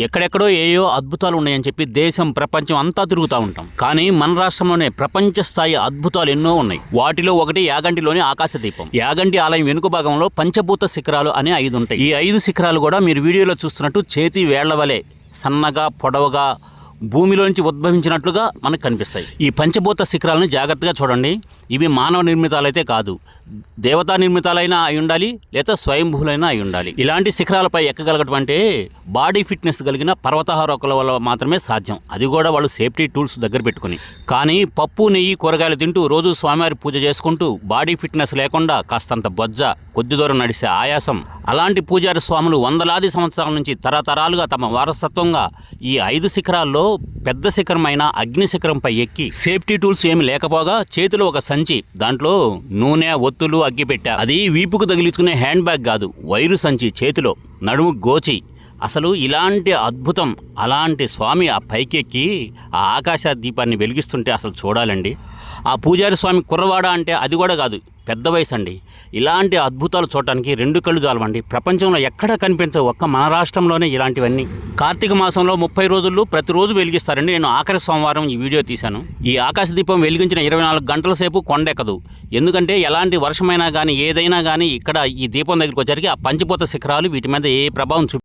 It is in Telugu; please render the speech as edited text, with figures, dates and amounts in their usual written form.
ఎక్కడెక్కడో ఏయో అద్భుతాలు ఉన్నాయని చెప్పి దేశం ప్రపంచం అంతా తిరుగుతూ ఉంటాం. కానీ మన రాష్ట్రంలోనే ప్రపంచ స్థాయి అద్భుతాలు ఎన్నో ఉన్నాయి. వాటిలో ఒకటి యాగంటిలోని ఆకాశదీపం. యాగంటి ఆలయం వెనుక భాగంలో పంచభూత శిఖరాలు అనే 5 ఉంటాయి. ఈ 5 శిఖరాలు కూడా మీరు వీడియోలో చూస్తున్నట్టు చేతి వేళ్ల వలె సన్నగా పొడవుగా భూమిలోంచి ఉద్భవించినట్లుగా మనకు కనిపిస్తాయి. ఈ పంచభూత శిఖరాలను జాగ్రత్తగా చూడండి. ఇవి మానవ నిర్మితాలైతే కాదు, దేవతా నిర్మితాలైనా అయి ఉండాలి, లేదా స్వయంభూలైనా అయి ఉండాలి. ఇలాంటి శిఖరాలపై ఎక్కగలగటం అంటే బాడీ ఫిట్నెస్ కలిగిన పర్వతారోహకుల వల్ల మాత్రమే సాధ్యం. అది కూడా వాళ్ళు సేఫ్టీ టూల్స్ దగ్గర పెట్టుకుని. కానీ పప్పు నెయ్యి కూరగాయలు తింటూ రోజు స్వామివారి పూజ చేసుకుంటూ బాడీ ఫిట్నెస్ లేకుండా కాస్తంత బొజ్జ, కొద్ది దూరం నడిసే ఆయాసం, అలాంటి పూజారి స్వాములు వందలాది సంవత్సరాల నుంచి తరతరాలుగా తమ వారసత్వంగా ఈ 5 శిఖరాల్లో పెద్ద శిఖరమైన అగ్ని శిఖరంపై ఎక్కి సేఫ్టీ టూల్స్ ఏమి లేకపోగా చేతిలో ఒక సంచి, దాంట్లో నూనె, ఒత్తులు, అగ్గి పెట్టా. అది వీపుకు తగిలించుకునే హ్యాండ్ బ్యాగ్ కాదు, వైరు సంచి చేతిలో, నడుము గోచి. అసలు ఇలాంటి అద్భుతం, అలాంటి స్వామి ఆ పైకెక్కి ఆ ఆకాశ దీపాన్ని వెలిగిస్తుంటే అసలు చూడాలండి. ఆ పూజారి స్వామి కుర్రవాడ అంటే అది కూడా కాదు, పెద్ద వయసు అండి. ఇలాంటి అద్భుతాలు చూడటానికి 2 కళ్ళు చాలవండి. ప్రపంచంలో ఎక్కడా కనిపించవు, ఒక్క మన రాష్ట్రంలోనే ఇలాంటివన్నీ. కార్తీక మాసంలో 30 రోజుల్లో ప్రతిరోజు వెలిగిస్తారండి. నేను ఆఖరి సోమవారం ఈ వీడియో తీశాను. ఈ ఆకాశ దీపం వెలిగించిన 24 గంటల సేపు కొండెక్కదు. ఎందుకంటే ఎలాంటి వర్షమైనా కానీ ఏదైనా కానీ ఇక్కడ ఈ దీపం దగ్గరికి వచ్చరికి ఆ పంచభూత శిఖరాలు వీటి మీద ఏ ప్రభావం